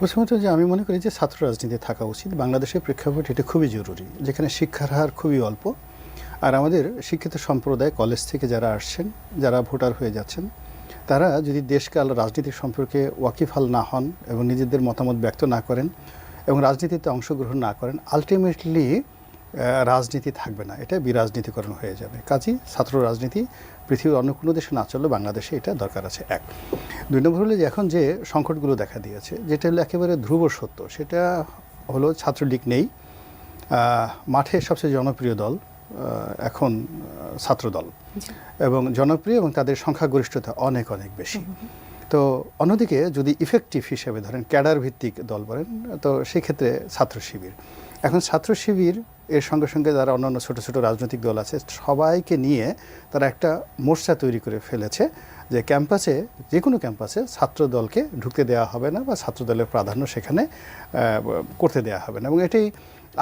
প্রথমত যে আমি মনে করি যে ছাত্র রাজনীতি থাকা উচিত বাংলাদেশের প্রেক্ষাপট এটা খুবই জরুরি, যেখানে শিক্ষার হার খুবই অল্প। আর আমাদের শিক্ষিত সম্প্রদায় কলেজ থেকে যারা আসছেন, যারা ভোটার হয়ে যাচ্ছেন, তারা যদি দেশকাল রাজনীতির সম্পর্কে ওয়াকিফাল না হন এবং নিজেদের মতামত ব্যক্ত না করেন এবং রাজনীতিতে অংশগ্রহণ না করেন, আলটিমেটলি রাজনীতি থাকবে না, এটা বিরাজনীতিকরণ হয়ে যাবে। কাজেই ছাত্র রাজনীতি পৃথিবীর অন্য কোনো দেশে না চললেও বাংলাদেশে এটা দরকার আছে। এক, দুই নম্বর হলো যে এখন যে সংকটগুলো দেখা দিয়েছে, যেটা হলো একেবারে ধ্রুব সত্য, সেটা হলো ছাত্রলীগ নেই। মাঠে সবচেয়ে জনপ্রিয় দল এখন ছাত্রদল, এবং জনপ্রিয় এবং তাদের সংখ্যাগরিষ্ঠতা অনেক অনেক বেশি। তো অন্যদিকে যদি ইফেক্টিভ হিসেবে ধরেন ক্যাডার ভিত্তিক দল বলেন, তো সেক্ষেত্রে ছাত্র শিবির। এখন ছাত্র শিবির এর সঙ্গে সঙ্গে যারা অন্যান্য ছোটো ছোটো রাজনৈতিক দল আছে, সবাইকে নিয়ে তারা একটা মোর্চা তৈরি করে ফেলেছে যে ক্যাম্পাসে, যে কোনো ক্যাম্পাসে ছাত্র দলকে ঢুকতে দেওয়া হবে না বা ছাত্র দলের প্রাধান্য সেখানে করতে দেওয়া হবে না। এবং এটাই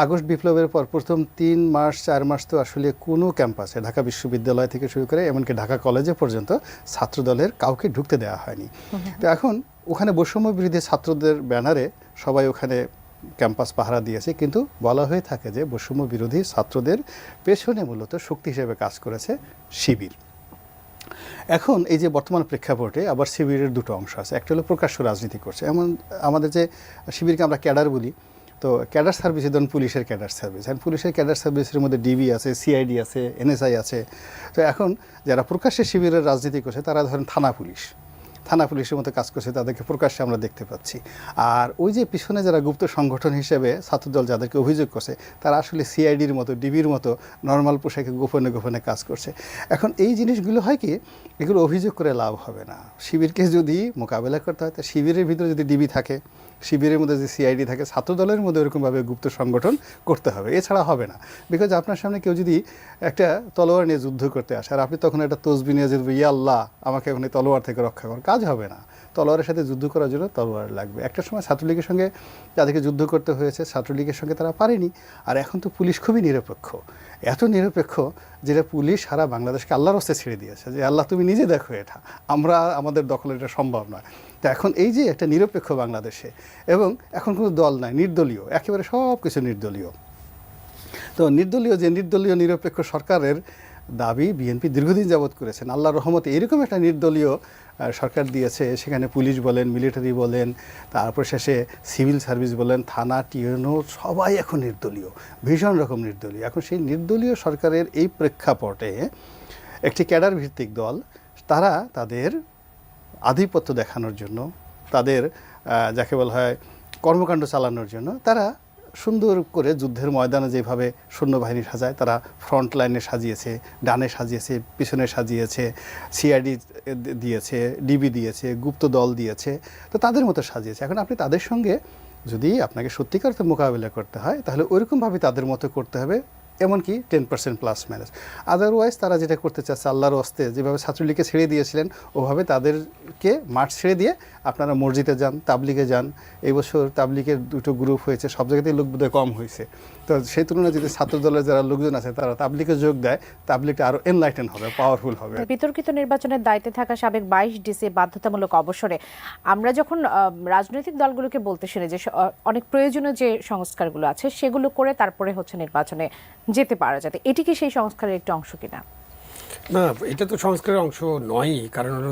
আগস্ট বিপ্লবের পর প্রথম 3 মাস 4 মাস তো আসলে কোনো ক্যাম্পাসে, ঢাকা বিশ্ববিদ্যালয় থেকে শুরু করে এমনকি ঢাকা কলেজে পর্যন্ত ছাত্রদলের কাউকে ঢুকতে দেওয়া হয়নি। তো এখন ওখানে বৈষম্য বিরোধী ছাত্রদের ব্যানারে সবাই ওখানে ক্যাম্পাস পাহারা দিয়েছে, কিন্তু বলা হয়ে থাকে যে বৈষম্য বিরোধী ছাত্রদের পেছনে মূলত শক্তি হিসেবে কাজ করেছে শিবির। এখন এই যে বর্তমান প্রেক্ষাপটে আবার শিবিরের দুটো অংশ আছে, একটা হলো প্রকাশ্য রাজনীতি করছে। এমন আমাদের যে শিবিরকে আমরা ক্যাডার বলি, তো ক্যাডার সার্ভিসে ধরুন পুলিশের ক্যাডার সার্ভিস, আর পুলিশের ক্যাডার সার্ভিসের মধ্যে ডিবি আছে, সিআইডি আছে, এনএসআই আছে। তো এখন যারা প্রকাশ্যে শিবিরের রাজনীতি করছে তারা ধরেন থানা পুলিশের মতো কাজ করছে, তাদেরকে প্রকাশ্যে আমরা দেখতে পাচ্ছি। আর ওই যে পিছনে যারা গুপ্ত সংগঠন হিসেবে ছাত্রদল যাদেরকে অভিযোগ করছে, তারা আসলে সিআইডির মতো, ডিবির মতো নর্মাল পোশাকে গোপনে গোপনে কাজ করছে। এখন এই জিনিসগুলো হয় কি, এগুলো অভিযোগ করে লাভ হবে না। শিবিরকে যদি মোকাবেলা করতে হয়, তা শিবিরের ভিতরে যদি ডিবি থাকে, শিবিরের মধ্যে যে সিআইডি থাকে, ছাত্রদলের মধ্যে এরকমভাবে গুপ্ত সংগঠন করতে হবে, এছাড়া হবে না। বিকজ আপনার সামনে কেউ যদি একটা তলোয়ার নিয়ে যুদ্ধ করতে আসে আর আপনি তখন একটা তসবি নিয়ে যদি ইয়া আল্লাহ আমাকে এখন এই তলোয়ার থেকে রক্ষা কর, কাজ হবে না। তলোয়ারের সাথে যুদ্ধ করার জন্য তলোয়ার লাগবে। একটা সময় ছাত্রলীগের সঙ্গে যাদেরকে যুদ্ধ করতে হয়েছে, ছাত্রলীগের সঙ্গে তারা পারেনি। আর এখন তো পুলিশ খুবই নিরপেক্ষ, এত নিরপেক্ষ যেটা পুলিশ সারা বাংলাদেশকে আল্লাহর হস্তে ছেড়ে দিয়েছে, যে আল্লাহ তুমি নিজে দেখো, এটা আমাদের দখলে এটা সম্ভব নয়। তো এখন এই যে একটা নিরপেক্ষ বাংলাদেশে, এবং এখন কোনো দল নাই, নির্দলীয়, একেবারে সব কিছু নির্দলীয়। তো নির্দলীয় নিরপেক্ষ সরকারের দাবি বিএনপি দীর্ঘদিন যাবৎ করেছেন। আল্লাহর রহমতে এরকম একটা নির্দলীয় সরকার দিয়েছে, সেখানে পুলিশ বলেন, মিলিটারি বলেন, তারপর শেষে সিভিল সার্ভিস বলেন, থানা, টিএনও সবাই এখন নির্দলীয়, ভীষণ রকম নির্দলীয়। এখন সেই নির্দলীয় সরকারের এই প্রেক্ষাপটে একটি ক্যাডার ভিত্তিক দল, তারা তাদের আধিপত্য দেখানোর জন্য, তাদের যাকে বলা হয় কর্মকাণ্ড চালানোর জন্য, তারা সুন্দর করে যুদ্ধের ময়দানে যেভাবে সৈন্যবাহিনী সাজায়, তারা ফ্রন্ট লাইনে সাজিয়েছে, ডানে সাজিয়েছে, পিছনে সাজিয়েছে, সিআইডি দিয়েছে, ডিবি দিয়েছে, গুপ্ত দল দিয়েছে, তো তাদের মতো সাজিয়েছে। এখন আপনি তাদের সঙ্গে যদি আপনাকে সত্যিকার মোকাবিলা করতে হয়, তাহলে ওইরকমভাবে তাদের মতো করতে হবে, এমনকি 10% প্লাস মাইনাস। আদারওয়াইজ তারা যেটা করতে চাচ্ছে, আল্লাহর হস্তে যেভাবে ছাত্রলীগকে ছেড়ে দিয়েছিলেন, ওভাবে তাদেরকে মাঠ ছেড়ে দিয়ে আপনারা মসজিদে যান, তাবলিগে যান। এই বছর তাবলিগের 2টো গ্রুপ হয়েছে, সব জায়গাতেই লোক বোধহয় কম হয়েছে। তো সেই তুলনায় যদি ছাত্রদলের যারা লোকজন আছে তারা তাবলিগে যোগ দেয়, তাবলিগটা আরও এনলাইটেন হবে, পাওয়ারফুল হবে। বিতর্কিত নির্বাচনের দায়িত্বে থাকা সাবেক 22 ডিসি বাধ্যতামূলক অবসরে আমরা যখন রাজনৈতিক দলগুলোকে বলতে শুনি যে অনেক প্রয়োজনীয় যে সংস্কারগুলো আছে সেগুলো করে তারপরে হচ্ছে নির্বাচনে যেতে পারা যাবে, এটি কি সেই সংস্কারের একটা অংশ কিনা? না, এটা তো সংস্কারের অংশ নয়ই। কারণ হলো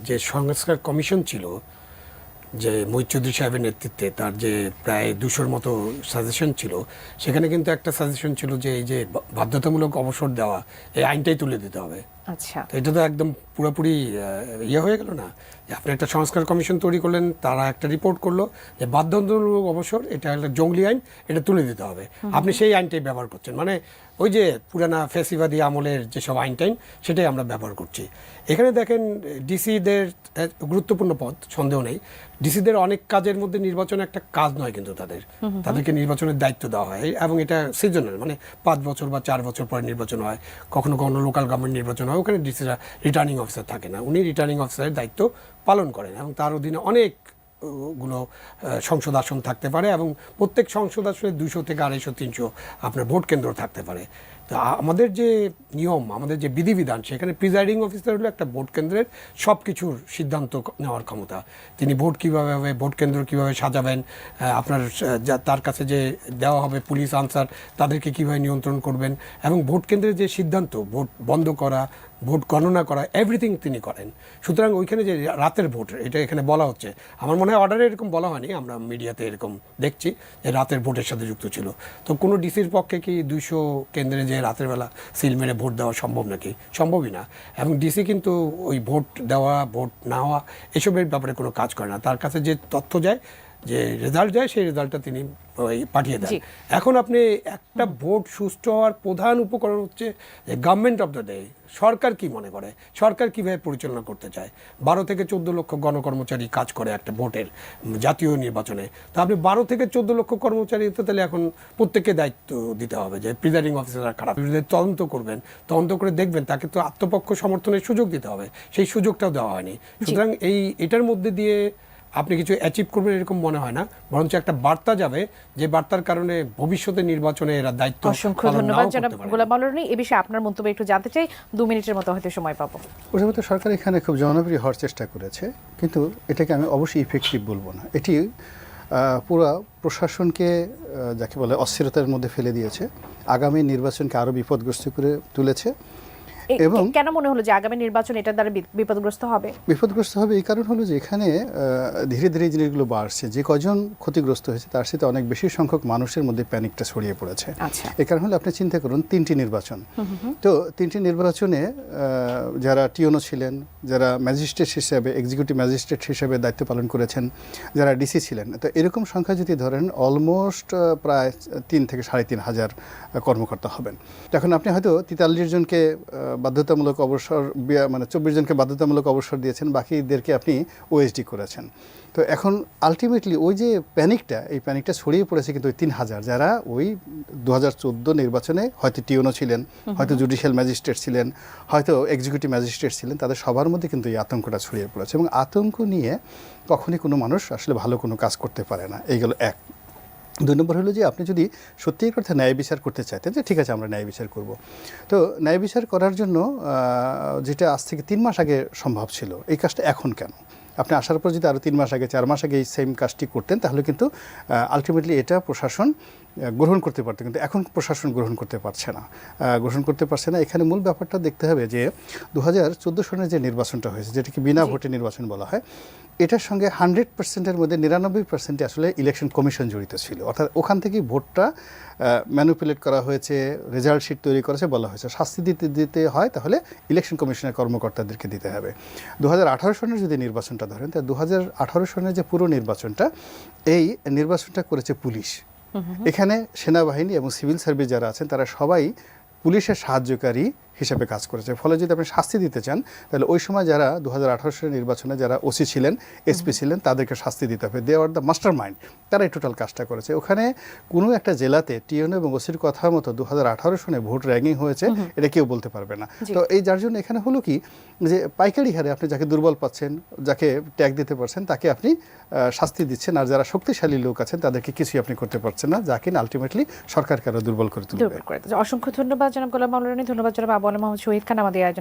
যে সংস্কার কমিশন ছিল, যে মহিত চৌধুরী সাহেবের নেতৃত্বে, তার যে প্রায় 200-র মতো সাজেশন ছিল, সেখানে কিন্তু একটা সাজেশন ছিল যে এই যে বাধ্যতামূলক অবসর দেওয়া, এই আইনটাই তুলে দিতে হবে। আচ্ছা, তো এটা তো একদম পুরোপুরি হয়ে গেল না, যে আপনি একটা সংস্কার কমিশন তৈরি করলেন, তারা একটা রিপোর্ট করলো যে বাধ্যতামূলক অবসর এটা একটা জঙ্গলি আইন, এটা তুলে দিতে হবে, আপনি সেই আইনটাই ব্যবহার করছেন। মানে ওই যে পুরানা ফ্যাসিবাদী আমলের যেসব আইন টাইন, সেটাই আমরা ব্যবহার করছি। এখানে দেখেন ডিসিদের গুরুত্বপূর্ণ পদ, সন্দেহ নেই। ডিসিদের অনেক কাজের মধ্যে নির্বাচন একটা কাজ নয়, কিন্তু তাদেরকে নির্বাচনের দায়িত্ব দেওয়া হয়, এবং এটা সিজনাল, মানে 5 বছর বা 4 বছর পরে নির্বাচন হয়, কখনো কখনো লোকাল গভর্নমেন্ট নির্বাচন হয়, ওখানে ডিসিরা রিটার্নিং অফিসার থাকে না, উনি রিটার্নিং অফিসারের দায়িত্ব পালন করেন, এবং তার অধীনে অনেকগুলো সংসদ আসন থাকতে পারে, এবং প্রত্যেক সংসদ আসনে 200 থেকে 250-300 আপনার ভোট কেন্দ্র থাকতে পারে। তো আমাদের যে নিয়ম, আমাদের যে বিধিবিধান, সেখানে প্রিজাইডিং অফিসার হলো একটা ভোট কেন্দ্রের সব কিছুর সিদ্ধান্ত নেওয়ার ক্ষমতা। তিনি ভোট কীভাবে হবে, ভোট কেন্দ্র কীভাবে সাজাবেন, আপনার তার কাছে যে দেওয়া হবে পুলিশ আনসার, তাদেরকে কীভাবে নিয়ন্ত্রণ করবেন, এবং ভোট কেন্দ্রের যে সিদ্ধান্ত, ভোট বন্ধ করা, ভোট গণনা করা, এভরিথিং তিনি করেন। সুতরাং ওইখানে যে রাতের ভোট, এটা এখানে বলা হচ্ছে, আমার মনে হয় অর্ডারে এরকম বলা হয়নি, আমরা মিডিয়াতে এরকম দেখছি যে রাতের ভোটের সাথে যুক্ত ছিল। তো কোনো ডিসির পক্ষে কি 200 কেন্দ্রে যে রাতের বেলা সিল মেরে ভোট দেওয়া সম্ভব নাকি? সম্ভবই না। এবং ডিসি কিন্তু ওই ভোট দেওয়া, ভোট না হওয়া, এসবের ব্যাপারে কোনো কাজ করে না। তার কাছে যে তথ্য যায়, যে রেজাল্ট যায়, সেই রেজাল্টটা তিনি পাঠিয়ে দেন। এখন আপনি একটা ভোট সুষ্ঠু হওয়ার প্রধান উপকরণ হচ্ছে যে গভর্নমেন্ট অফ দ্য ডে, সরকার কি মনে করে, সরকার কিভাবে পরিচালনা করতে চায়। 12 থেকে 14 লক্ষ গণকর্মচারী কাজ করে একটা ভোটের জাতীয় নির্বাচনে। তো আপনি 12 থেকে 14 লক্ষ কর্মচারী, তাহলে এখন প্রত্যেককে দায়িত্ব দিতে হবে যে প্রিজাইডিং অফিসাররা খারাপ, তদন্ত করবেন, তদন্ত করে দেখবেন, তাকে তো আত্মপক্ষ সমর্থনের সুযোগ দিতে হবে, সেই সুযোগটাও দেওয়া হয়নি। সুতরাং এটার মধ্যে দিয়ে আপনি কিছু অ্যাচিভ করবেন এরকম মনে হয় না, বরঞ্চ একটা বার্তা যাবে, যে বার্তার কারণে ভবিষ্যতে নির্বাচনে এরা দায়িত্ব। অসংখ্য ধন্যবাদ জনাব গোলাম আল রনি। এই বিষয়ে আপনার মন্তব্য একটু জানতে চাই, 2 মিনিটের মতো হয়তো সময় পাবো। প্রথমত সরকার এখানে খুব জনপ্রিয় হওয়ার চেষ্টা করেছে, কিন্তু এটাকে আমি অবশ্যই ইফেক্টিভ বলবো না। এটি পুরো প্রশাসনকে যাকে বলে অস্থিরতার মধ্যে ফেলে দিয়েছে, আগামী নির্বাচনকে আরও বিপদগ্রস্ত করে তুলেছে। এবং কেন মনে হলো যে আগামী নির্বাচন এটার দ্বারা বিপদগ্রস্ত হবে? বিপদগ্রস্ত হবে এই কারণ হলো যে এখানে ধীরে ধীরে এই জিনিসগুলো বাড়ছে। যে কজন ক্ষতিগ্রস্ত হয়েছে তার সাথে অনেক বেশি সংখ্যক মানুষের মধ্যে প্যানিকটা ছড়িয়ে পড়েছে। এই কারণ হলো আপনি চিন্তা করুন 3টি নির্বাচন, তো 3টি নির্বাচনে যারা টিওনো ছিলেন, যারা ম্যাজিস্ট্রেট হিসেবে, এক্সিকিউটিভ ম্যাজিস্ট্রেট হিসেবে দায়িত্ব পালন করেছেন, যারা ডিসি ছিলেন, তো এরকম সংখ্যা যদি ধরেন অলমোস্ট প্রায় 3 থেকে 3,500 কর্মকর্তা হবেন। এখন আপনি হয়তো 43 জনকে বাধ্যতামূলক অবসর, মানে 24 জনকে বাধ্যতামূলক অবসর দিয়েছেন, বাকিদেরকে আপনি ওএসডি করেছেন। তো এখন আলটিমেটলি ওই যে প্যানিকটা, এই প্যানিকটা ছড়িয়ে পড়েছে কিন্তু ওই 3,000 যারা ওই 2014 নির্বাচনে হয়তো টিওনো ছিলেন, হয়তো জুডিশিয়াল ম্যাজিস্ট্রেট ছিলেন, হয়তো এক্সিকিউটিভ ম্যাজিস্ট্রেট ছিলেন, তাদের সবার মধ্যে কিন্তু এই আতঙ্কটা ছড়িয়ে পড়েছে। এবং আতঙ্ক নিয়ে কখনই কোনো মানুষ আসলে ভালো কোনো কাজ করতে পারে না। এইগুলো এক। 2 নম্বর হলো যে আপনি যদি সত্যিই করতে ন্যায় বিচার করতে চাইতেন, যে ঠিক আছে আমরা ন্যায় বিচার করব, তো ন্যায় বিচার করার জন্য যেটা আজ থেকে 3 মাস আগে সম্ভব ছিল, এই কাজটা এখন কেন? আপনি আসার পর যদি আরও 3 মাস আগে, 4 মাস আগে এই সেম কাজটি করতেন, তাহলে কিন্তু আলটিমেটলি এটা প্রশাসন গ্রহণ করতে পারতো, কিন্তু এখন প্রশাসন গ্রহণ করতে পারছে না। এখানে মূল ব্যাপারটা দেখতে হবে যে 2014 সনের যে নির্বাচনটা হয়েছে, যেটাকে বিনা ভোটে নির্বাচন বলা হয়, এটার সঙ্গে 100%-এর মধ্যে 99% আসলে ইলেকশন কমিশন জড়িত ছিল। অর্থাৎ ওখান থেকেই ভোটটা ম্যানিপুলেট করা হয়েছে, রেজাল্ট শিট তৈরি করেছে, বলা হয়েছে শাস্তি দিতে হয় তাহলে ইলেকশন কমিশনের কর্মকর্তাদেরকে দিতে হবে। 2018 সনের যদি নির্বাচনটা ধরেন, তাহলে 2018 সনের যে পুরো নির্বাচনটা, এই নির্বাচনটা করেছে পুলিশ। এখানে সেনাবাহিনী এবং সিভিল সার্ভিস যারা আছেন তারা সবাই পুলিশের সাহায্যকারী হিসাবে কাজ করেছে। ফলে যদি আপনি শাস্তি দিতে চান, তাহলে ওই সময় যারা 2018 সালের নির্বাচনে যারা ওসি ছিলেন, এসপি ছিলেন, তাদেরকে শাস্তি দিতে হবে। দে আর দ্য মাস্টার মাইন্ড, তারা এই টোটাল কাজটা করেছে। ওখানে কোনো একটা জেলাতে টিওনো এবং ওসির কথা মতো 2018 সনে ভোট র্যাগিং হয়েছে, এটা কেউ বলতে পারবে না। তো এই যার জন্য এখানে হলো কি, যে পাইকারি হারে আপনি যাকে দুর্বল পাচ্ছেন, যাকে ট্যাগ দিতে পারছেন, তাকে আপনি শাস্তি দিচ্ছেন, আর যারা শক্তিশালী লোক আছেন তাদেরকে কিছুই আপনি করতে পারছেন না, যাকে আলটিমেটলি সরকারকে আরো দুর্বল করে তুলবে। অসংখ্য ধন্যবাদ জনাব গোলাম আল রনি, ধন্যবাদ জনাব আবু আলী মোহাম্মদ শহীদ খান আমাদের আয়োজন